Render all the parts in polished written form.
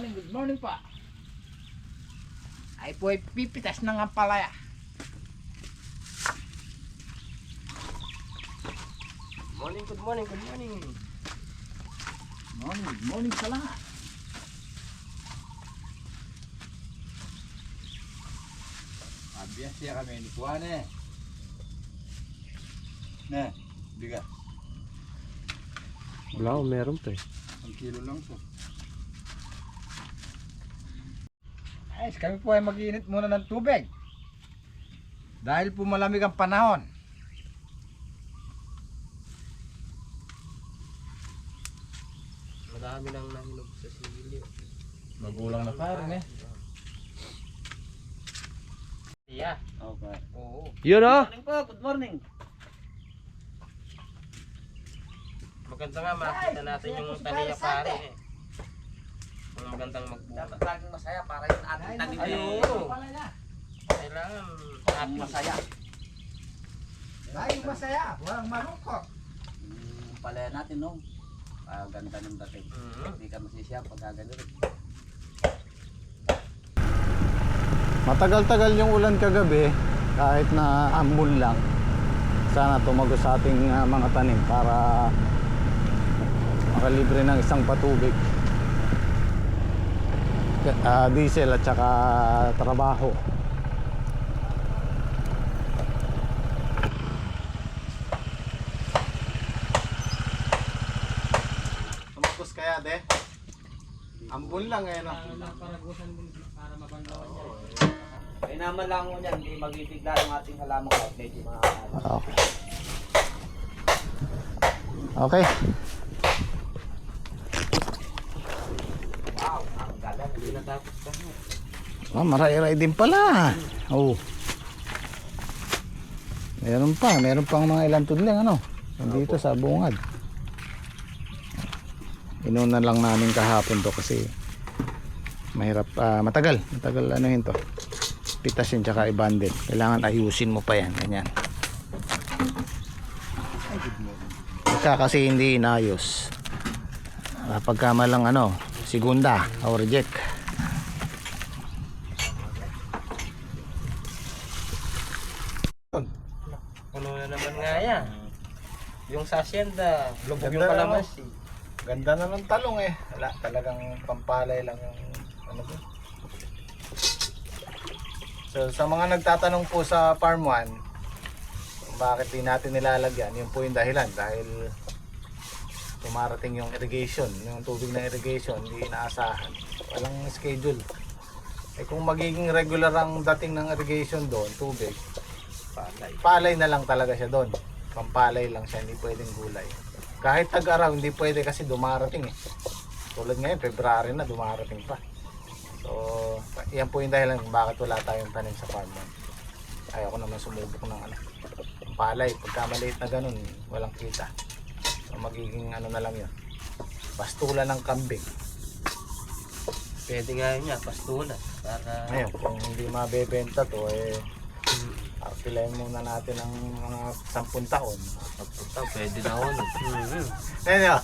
good morning pa. Ay po ay pipitas ng ampalaya. Good morning. Good morning sa lahat. Abiyas siya kami ni Kuan eh. Ne, bigas. Wala, meron pa eh. 1 kilo lang to. Ay, kami po ay mag-iinit muna ng tubig. Dahil po malamig ang panahon. Madami nang nahinog sa sili. Magulang na pa rin eh. Yeah. Okay. Oo. Yun oh. Good morning. Maganda nga makita natin yung taniya pare eh. Ang magandang magbunga. Dapat laging masaya para yung ating tanim Ay, eh. oo. Kailangan happy. Masaya. Dahil masaya, walang malungkot. Yung palaya natin no. Ganda ng dating. Hindi ka masisiya pag gagano rin. Matagal-tagal yung ulan kagabi, kahit na ambon lang. Sana tumagos sa ating mga tanim para makalibre ng isang patubig. Diesel at saka trabaho. Tumagos kaya de? Ambon lang eh no? Ay naman lang mo niyan, hindi magbibigla yung ating halaman ko. Medyo makakala. Okay. Okay. Wow, ang galang. Hindi natapos pa. Maray-ray din pala. Oh. Meron pang mga ilang tudling ano. Dito sa bungad. Inuna lang namin kahapon to kasi mahirap matagal ano yun to. Pitasin tsaka i-banded. Kailangan ayusin mo pa yan, ganyan. Pagka kasi hindi inayos, pagkamalang ano, segunda o reject. Ano na naman nga yan. Yung sa asyenda, lubog yung Ganda kalamansi. Ganda na ng talong eh. Wala, talagang pampalay lang yung ano ba? So sa mga nagtatanong po sa Farm 1 kung bakit di natin nilalagyan, yun po yung dahilan dahil tumarating yung irrigation, yung tubig ng irrigation hindi inaasahan, walang schedule. Eh kung magiging regular ang dating ng irrigation doon, tubig, palay na lang talaga siya doon, pampalay lang siya, hindi pwedeng gulay. Kahit tag-araw hindi pwede kasi dumarating eh. Tulad ngayon February na, dumarating pa. So, yan po yung dahilan kung bakit wala tayong tanim sa farm. Ayoko naman sumubok ng ano, palay. Pagka maliit na ganun, walang kita. So, magiging ano na lang yun. Pastula ng kambing. Pwede nga yun niya, pastulan. Para... Ngayon, kung hindi mabebenta to, eh, arkilayin muna natin ng mga 10 taon. Pagpunta, pwede na ako. Ayun yun.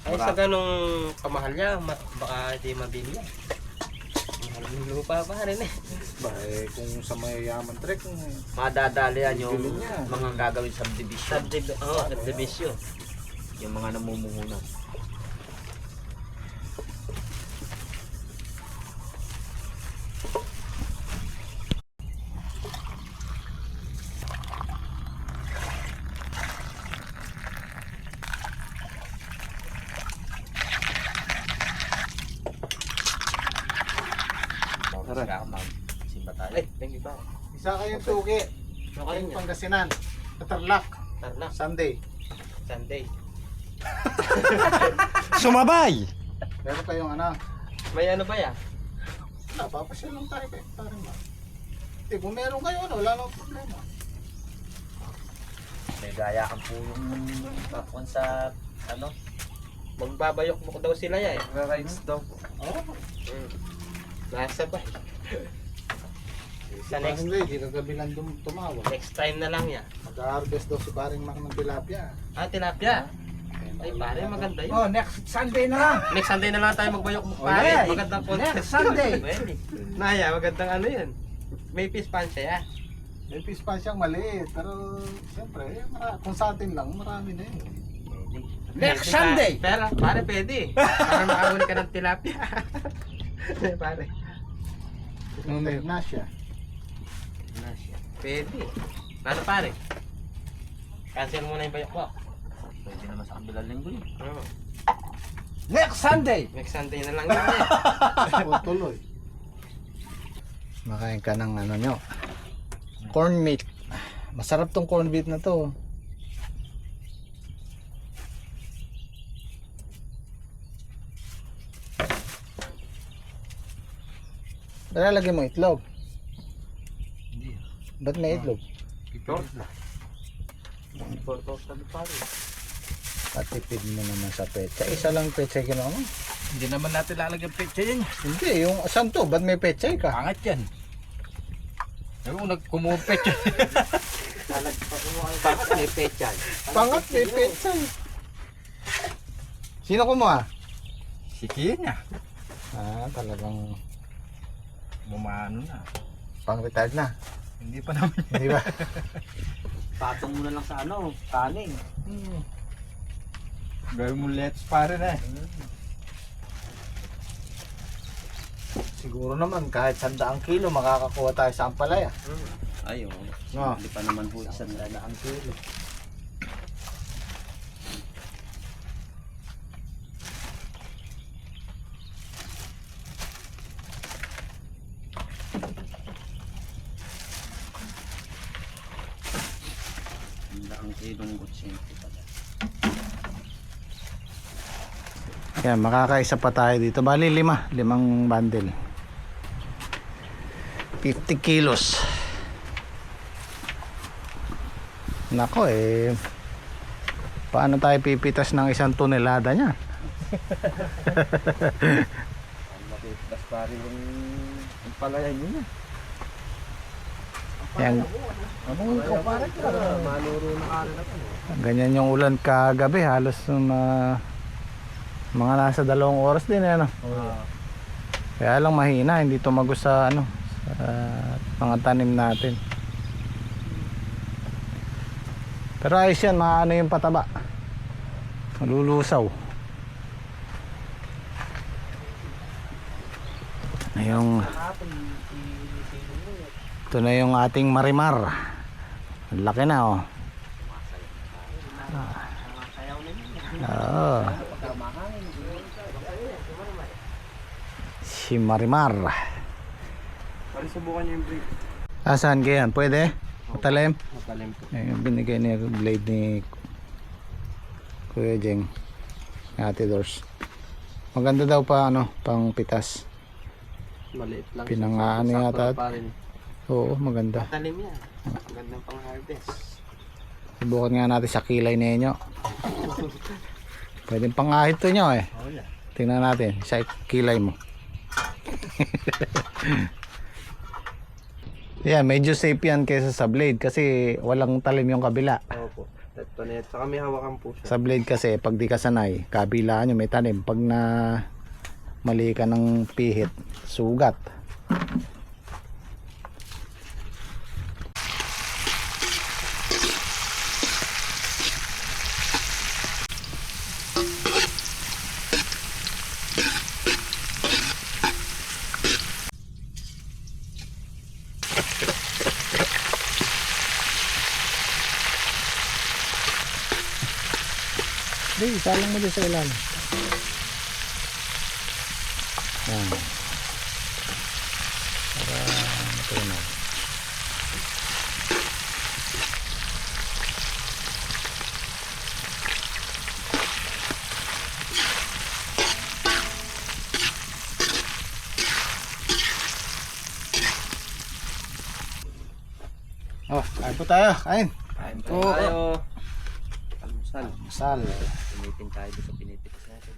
Ay sa ganong kamahal niya, baka hindi mabili yan. Mahal yung lupa pa rin eh. Ba, eh, kung sa mayayaman trek, Madadali yan yung Bili niya. mga gagawin subdivision. Subdivision. Yung mga namumuhunan. Simba tayo. Ay, thank you ba? isa kayong tugi. Okay Kayong niya. Pangasinan. Tarlac. Tarlac, Sunday. Sunday. Sumabay! Meron kayong ano? May ano ba yan? Wala, papasyal lang tayo kayo. Parang ba? Eh, kung meron kayo, ano, wala nang problema. May gayaan po yung kapon sa ano. Magbabayok mo daw sila yan eh. Rides daw. Oo. Nasa ba? Sa Parang next lady, kagabi lang tumawag. time na lang yan. Mag-harvest daw si paring Mac ng tilapia. Ah, tilapia. And Ay pare, maganda yun. Oh, next Sunday na lang. Next Sunday na lang tayo magbayok Oh, pare. yeah. Magandang contest. Next Sunday. Pwede. Naya, magandang ano yun. May fish pan siya. May fish pan siyang maliit, pero siyempre, kung sa atin lang, marami na yun. Next Sunday. Pero pare pwede. Para makahuli ka ng tilapia. Pare. May na siya. Pwede. Ano pare? Cancel muna yung bayok ko. Pwede naman sa kabilang linggo yun. Oo. Next Sunday. Next Sunday na lang yun eh. Tuloy. Makain ka ng ano nyo. Corn meat. Masarap tong corn meat na to. Lalagyan mo itlog. Hindi. Ba't may itlog? Pipirot lang. Patipid mo naman sa petsa. Isa lang petsa kinuha mo. Hindi naman natin lalagyan pizza yan. Hindi, yung saan to? Ba't may petsa ka? Pangat yan. Ewan ko nagkumupet yan. May pechan. Pangat may petsa. Sino kumuha? Si Kina. Ah, talagang Bumano na. pang-retired na. Hindi pa naman. Hindi ba? Patong mo na lang sa ano, kaning. Gawin mo let's pare na eh. Siguro naman kahit 100 kilo makakakuha tayo sa ampalaya. Ay, oo. No. Hindi pa naman po 100 kilo. Ang kilong 80 pala. Yan, makakaisa pa tayo dito. Bali, limang bundle. 50 kilos. Nako eh. Paano tayo pipitas ng 1 tonelada niya? Mapitas pa rin yung palayan nyo na. Yan, Anong ikaw pare? Maluro na ka rin ako. ganyan yung ulan kagabi. Halos mga nasa 2 oras din. Ano? Kaya lang mahina. Hindi tumagos sa, sa mga tanim natin. Pero ayos yan. Maano yung pataba. Malulusaw. Yung ito na yung ating marimar. Ang laki na oh. Oo. Si marimar. Pare subukan niyo yung break. Asan kayan? Pwede? Matalim? Matalim po. Yung binigay niya blade ni Kuya Jeng. Ate Dors. Maganda daw pa pang pitas. Maliit lang. Pinangaano yata. Oo, maganda. Matalim yan. Magandang pang harvest. Subukan nga natin sa kilay ninyo. Pwedeng pangahit to nyo eh. Oh, yeah. Tingnan natin sa kilay mo. Yeah, medyo safe yan kaysa sa blade kasi walang talim yung kabila. Opo. Ito na yan. Saka may hawakan po siya. Sa blade kasi pag di ka sanay, kabila nyo may tanim. Pag na mali ka ng pihit, sugat. Hindi, salang mo dyan sa ilan. Yan. Para matunaw. Oh, kain po tayo. Kain. Kain po tayo. Almusal. Masal. Pinitin tayo sa pinipitas natin.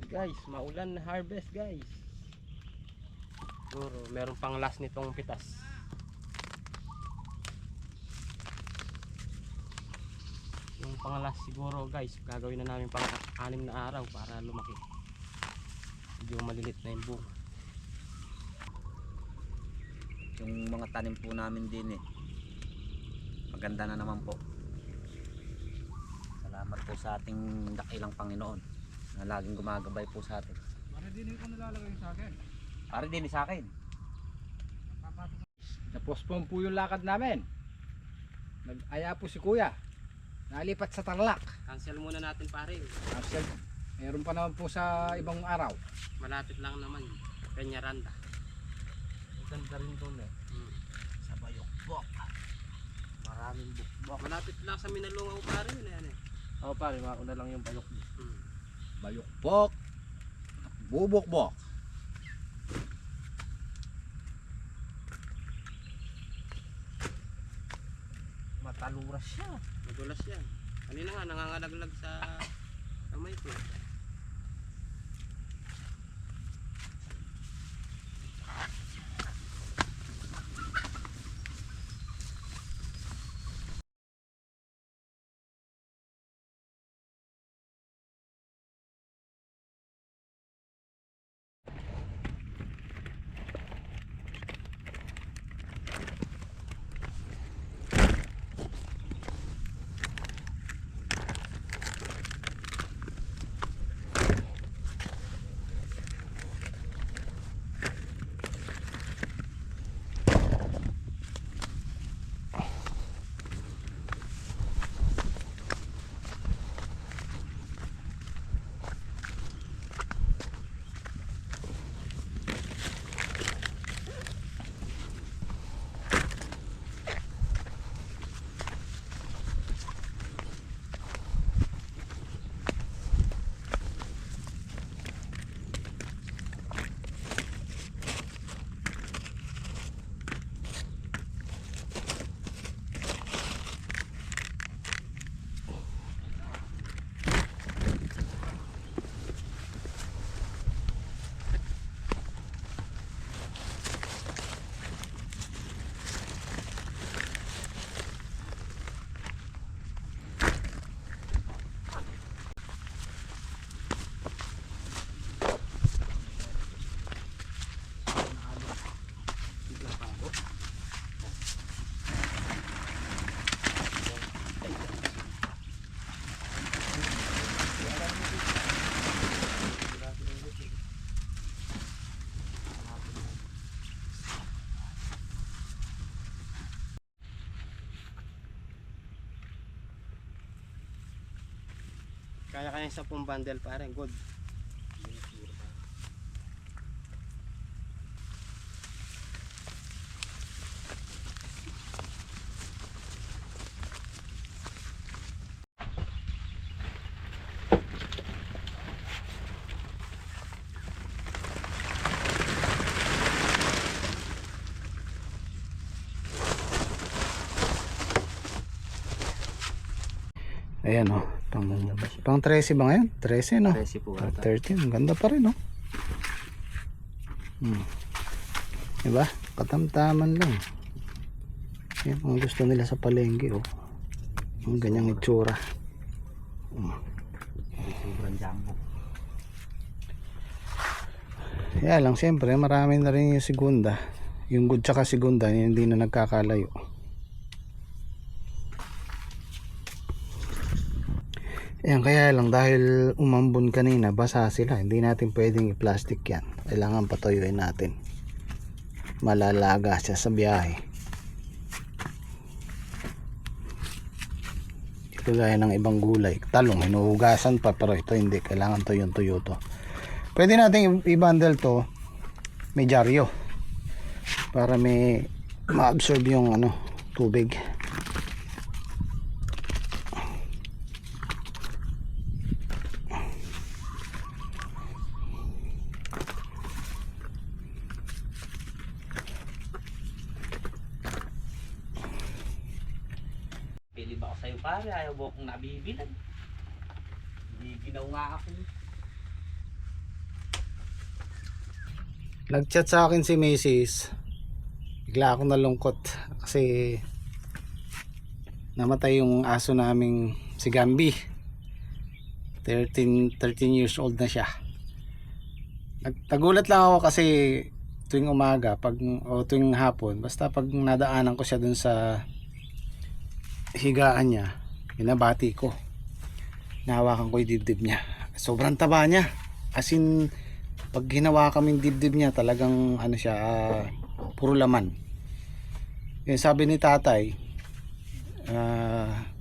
guys, maulan na harvest guys. Siguro meron pang last nitong pitas. Yung pang last siguro guys, gagawin na namin pang 6 na araw para lumaki. Medyo malilit na yung bunga. Yung mga tanim po namin din maganda na naman po. Salamat po sa ating dakilang Panginoon na laging gumagabay po sa atin. Para din ko nalalagay sa akin. Para din sa akin. Napospon po yung lakad namin. Nag-aya po si Kuya. Nalipat sa Tarlac. Cancel muna natin pare. After, meron pa naman po sa ibang araw. Malapit lang naman. Peñaranda. Ganda rin doon Sa Bayokbok. Maraming bukbok. Malapit lang sa Minalungaw pare yun yan eh. Oo pare, mauna lang yung bayok. Bayokbok. Bubokbok. Mataluras siya. Madulas yan. Kanina nga nangangalaglag sa kamay ko. Kaya sa 10 bundle pare, good. Ayan pang 13 ba ngayon? 13 no? 13 po ata. 13, ang ganda pa rin no? Diba? Katamtaman lang. Yan ang gusto nila sa palengke ang ganyang itsura. Sobrang jumbo. Kaya lang siyempre marami na rin yung segunda. Yung good tsaka segunda hindi na nagkakalayo. Ayan, kaya lang dahil umambon kanina, basa sila. Hindi natin pwedeng i-plastic yan. Kailangan patuyuin natin. Malalaga siya sa biyahe. Ito gaya ng ibang gulay. Talong, hinuhugasan pa. Pero ito hindi. Kailangan tuyong-tuyo to. Pwede natin i-bundle to. May dyaryo. Para may ma-absorb yung tubig. Pare, ayaw mo akong nabibilan. Hindi ginaw nga ako. Nag-chat sa akin si Mrs. Bigla akong nalungkot kasi namatay yung aso naming si Gambi. 13 years old na siya. Nagulat lang ako kasi tuwing umaga o tuwing hapon, basta pag nadaanan ko siya dun sa higaan niya, binabati ko. Nahawakan ko yung dibdib niya. Sobrang taba niya. As in, pag ginawa kaming dibdib niya, talagang ano siya, puro laman. Yung sabi ni tatay,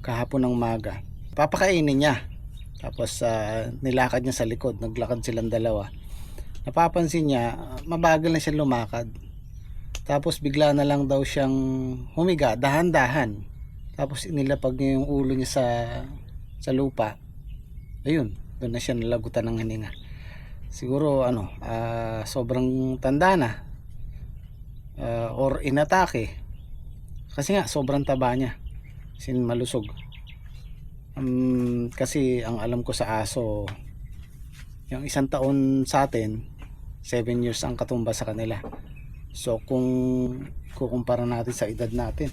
kahapon ng umaga, papakainin niya. Tapos nilakad niya sa likod, naglakad silang dalawa. Napapansin niya, mabagal na siya lumakad. Tapos bigla na lang daw siyang humiga, dahan-dahan. Tapos inilapag niya yung ulo niya sa lupa. Ayun, doon na siya nalagutan ng hininga. Siguro sobrang tanda na. Or inatake. Kasi nga sobrang taba niya. Sin malusog. Kasi ang alam ko sa aso, yung 1 taon sa atin, 7 years ang katumba sa kanila. So kung kukumpara natin sa edad natin,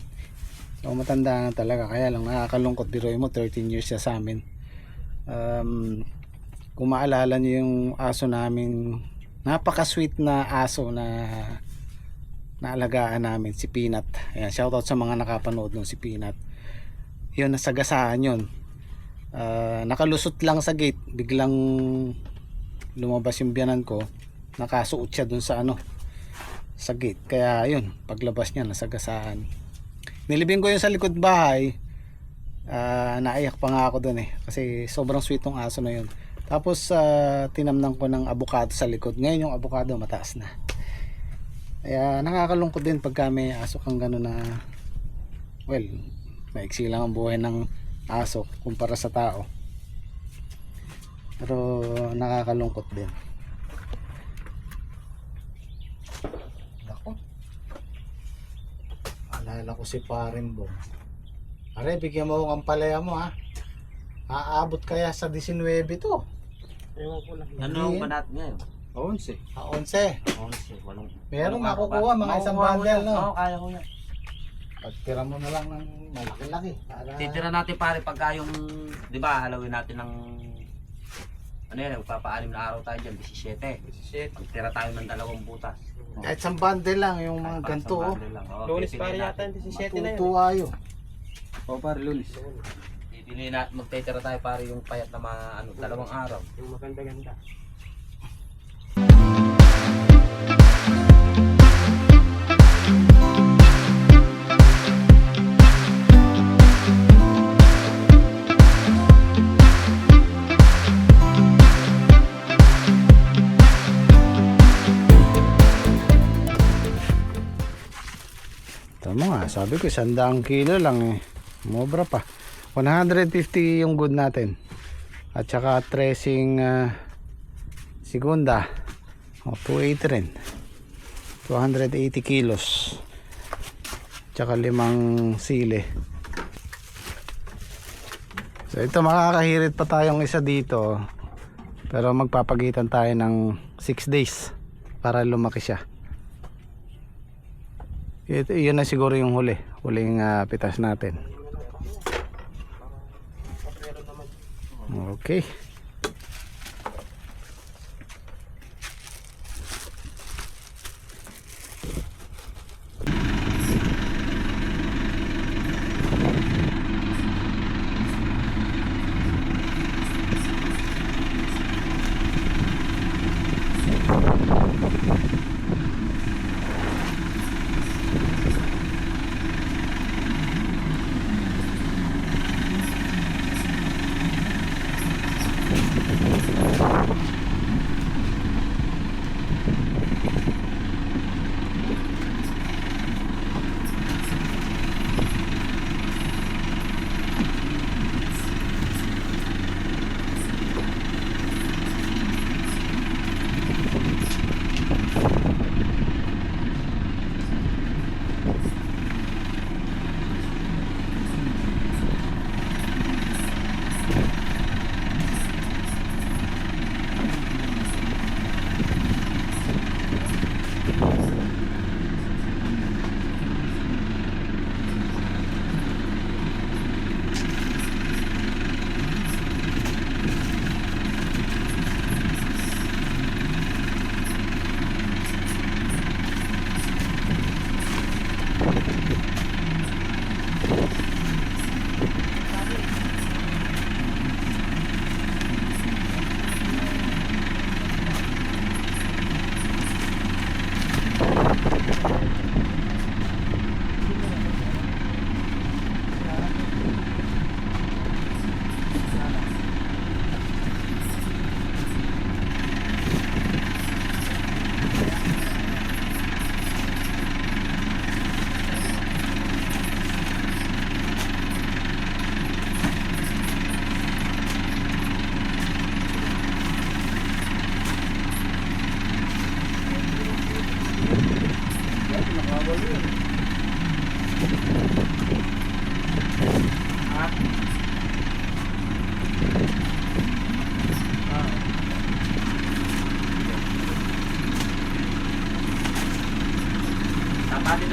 so matanda na talaga. Kaya lang nakakalungkot, biruin mo 13 years siya sa amin. Kung maalala niyo yung aso namin, napaka sweet na aso na naalagaan namin, si Peanut. Ayan, shoutout sa mga nakapanood nun, si Peanut. Yun, nasagasaan yun. Nakalusot lang sa gate, biglang lumabas yung biyanan ko, nakasuot siya dun sa sa gate. Kaya yun, paglabas niya nasagasaan. Nilibing ko yun sa likod bahay. Naiyak pa nga ako dun kasi sobrang sweet ng aso na yun. Tapos tinamnan ko ng avocado sa likod. Ngayon yung avocado mataas na. Kaya nakakalungkot din pagka may aso kang gano'n na, well, maiksi lang ang buhay ng aso kumpara sa tao. Pero nakakalungkot din. Ako, alala ko si Parimbong. Are, bigyan mo ang palaya mo ha. Aabot kaya sa 19 to. Ewan ko lang. Ano ba natin ngayon? 11. 11. 11, walong. Meron makukuha mga isang bundle, no? Oo, kaya ko yan. Pagtira mo na lang ng malaki-laki. Titira natin pare pagka yung, di ba, halawin natin ng, ano yan, magpapaalim na araw tayo dyan, 17. 17. Magtira tayo ng 2 butas. Kahit isang bundle lang, yung mga ganito, oh. Lunes pare yata, 17 na yun. Matutuwa yun. O pare, lunes. Pipili na, magtitira tayo pare yung payat na mga, 2 araw. Yung maganda-ganda. Tama nga, sabi ko 100 kilo lang Mobra pa. 150 yung good natin. At saka tracing segunda. 280 rin. 280 kilos. Tsaka 5 sili. So ito, makakahirit pa tayong isa dito. Pero magpapagitan tayo ng 6 days para lumaki siya. Yun na siguro yung huling pitas natin. Okay.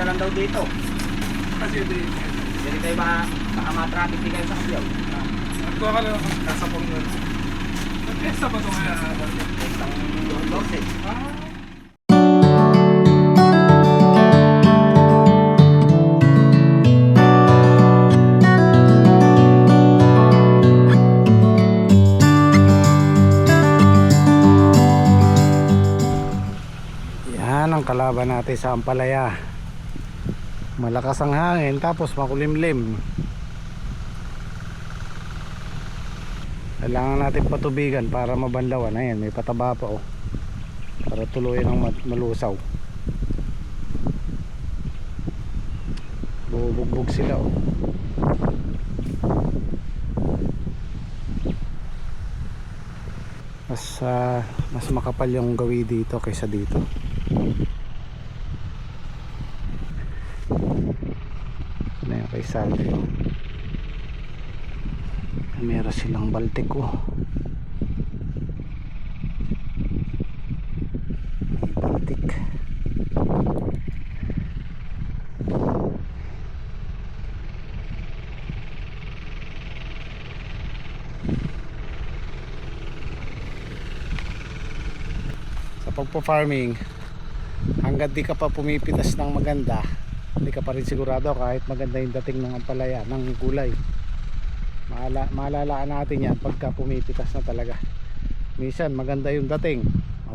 na lang daw dito. Kasi di. Hindi kayo baka ma-traffic di kayo sa Kabyaw. Nagkuha ka lang ng kasapong nun. Nag-testa ba ito kaya? Isang Dorset. Yan ang kalaban natin sa Ampalaya. Malakas ang hangin tapos makulimlim. Kailangan natin patubigan para mabanlawan. Ayan, may pataba pa oh. Para tuluyan ang malusaw. Bubugbog sila oh. Mas makapal yung gawi dito kaysa dito. Ano yung kay Salve oh. Meron silang baltik oh. May baltik. Sa pagpo-farming, hanggat di ka pa pumipitas ng maganda, hindi ka pa rin sigurado kahit maganda yung dating ng ampalaya, ng gulay. Maalalaan natin yan pagka pumipitas na talaga. Minsan maganda yung dating,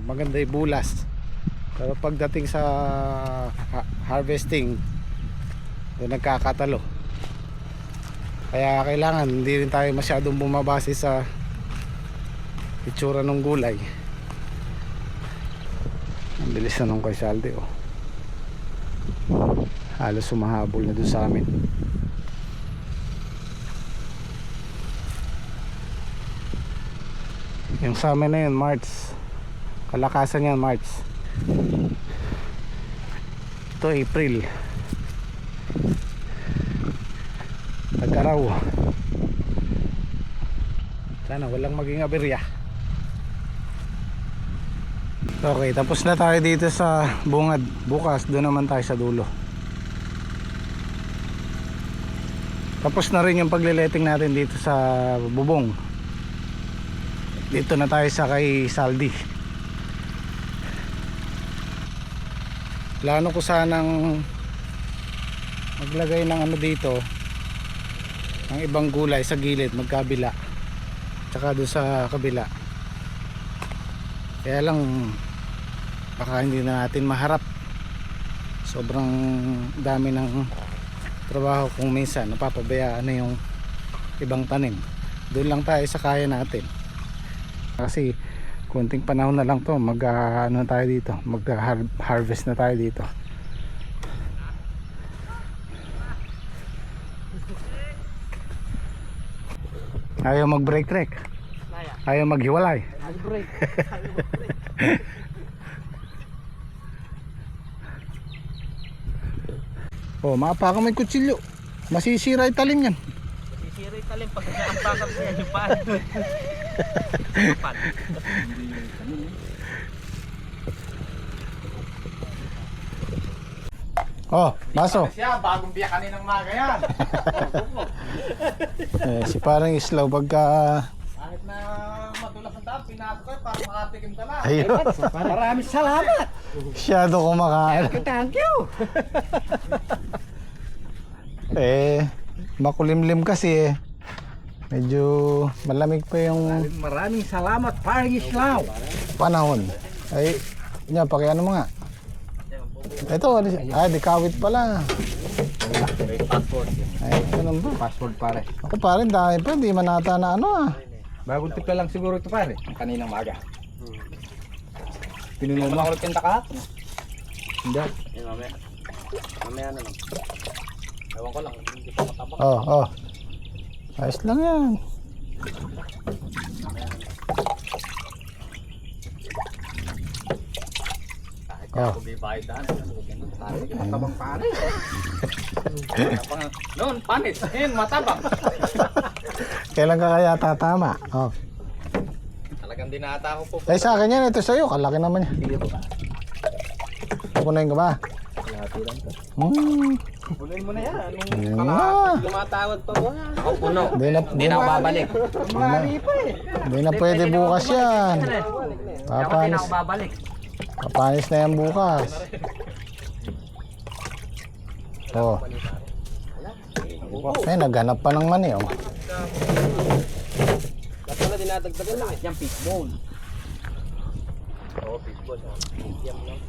maganda yung bulas, pero pagdating sa harvesting, doon nagkakatalo. Kaya kailangan hindi rin tayo masyadong bumabase sa itsura ng gulay. Ang bilis na nung kay Salde oh. Halos sumahabol na doon sa amin. Yung sa amin na yun, March. Kalakasan yan, March. Ito, April. Tag-araw. Sana walang maging aberya. Okay, tapos na tayo dito sa bungad. Bukas, doon naman tayo sa dulo. Tapos na rin yung paglileting natin dito sa bubong. Dito na tayo sa kay Saldi. Plano ko sanang maglagay ng ano dito, ng ibang gulay sa gilid, magkabila, tsaka doon sa kabila. Kaya lang baka hindi na natin maharap, sobrang dami ng trabaho kung minsan napapabayaan na yung ibang tanim. Doon lang tayo sa kaya natin kasi kunting panahon na lang to, ano tayo dito, harvest na tayo dito. Ayaw mag break trek, ayaw maghiwalay. Oh, mapa ka may kutsilyo, masisira yung talim yan. Sisira yung talim pag naampakan mo yan yung paan. Oh, baso. Siya, bagong biya kaninang maga yan. Si parang Islaw pagka Kahit na madulas ang daan, pinasok kayo para makatikim ka lang. ayun, Maraming salamat. masyado kumakain. Thank you. Makulimlim kasi medyo malamig pa yung Maraming salamat, parang Islaw. panahon. Ay, niya, pakiano mo nga. Ito, di kawit pala. May passport. Ay, ganun ba? Password pare. Ako pa rin, dahil pa, hindi manata na ano ah. Bagong tipla lang siguro ito pare. Kaninang maga. Pinuno mo ako pinta ka? Hindi. Mamaya na lang. Ewan ko lang, hindi pa matabak. Oh. Ayos lang yan. Kaya ako bibay daan. Matabang pare. Noon, panis. Ngayon, matabang. Kailan ka kaya tatama? Oh. Talagang dinata ko po. Ay, sa akin yan, ito sa'yo. Kalaki naman yan. Sige po. Kukunin ka ba? Punuin mo na yan. Tumatawad pa mo na. Oh, puno. Hindi na ako babalik. Mali pa eh. Hindi na pwede bukas yan. Ako hindi Papanis, na ako babalik. papanis na yan bukas. Oh. Eh, naghanap pa ng mani, oh. Ba't wala dinadagdagan lang? Yan, fishbone. Oo, fishball. Yan lang.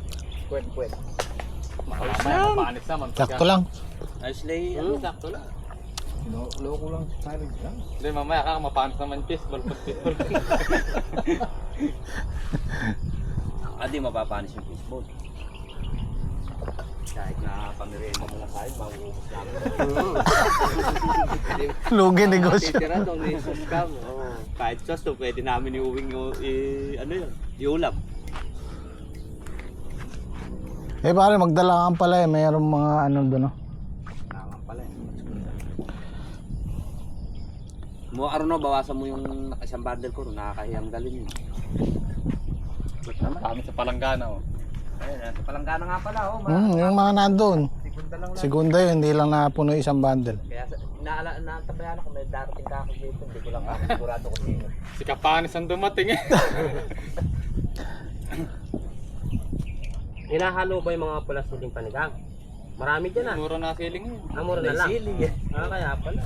Kwet. Sakto lang. Ayos lang, sakto lang. Loko lang sa rin. Hindi, mamaya ka mapanis naman fishball. Hindi mapapanis yung fishbone. Kahit na pamirienda mo na tayo, mauubos namin. Lugi negosyo. Titira doon yung scam. Kahit sauce to, pwede namin iuwing iulam. Eh pare, magdala ka pala eh. Mayroong mga ano doon, oh. Tama pala eh. Mo araw bawasan mo yung isang bundle ko, nakakahiyang dalhin yun. Kami sa palanggana, oh. Ayun, sa palanggana nga pala, oh. Yung mga nandun. Segunda yun, hindi lang napuno isang bundle. Kaya natabayan ako, may darating ka ako dito, hindi ko lang sigurado kung sino. Si Kapanis ang dumating eh. Hinahalo ba yung mga pula siling panigang? Marami dyan ah. Mura na feeling yun. Mura na lang. Kaya pala.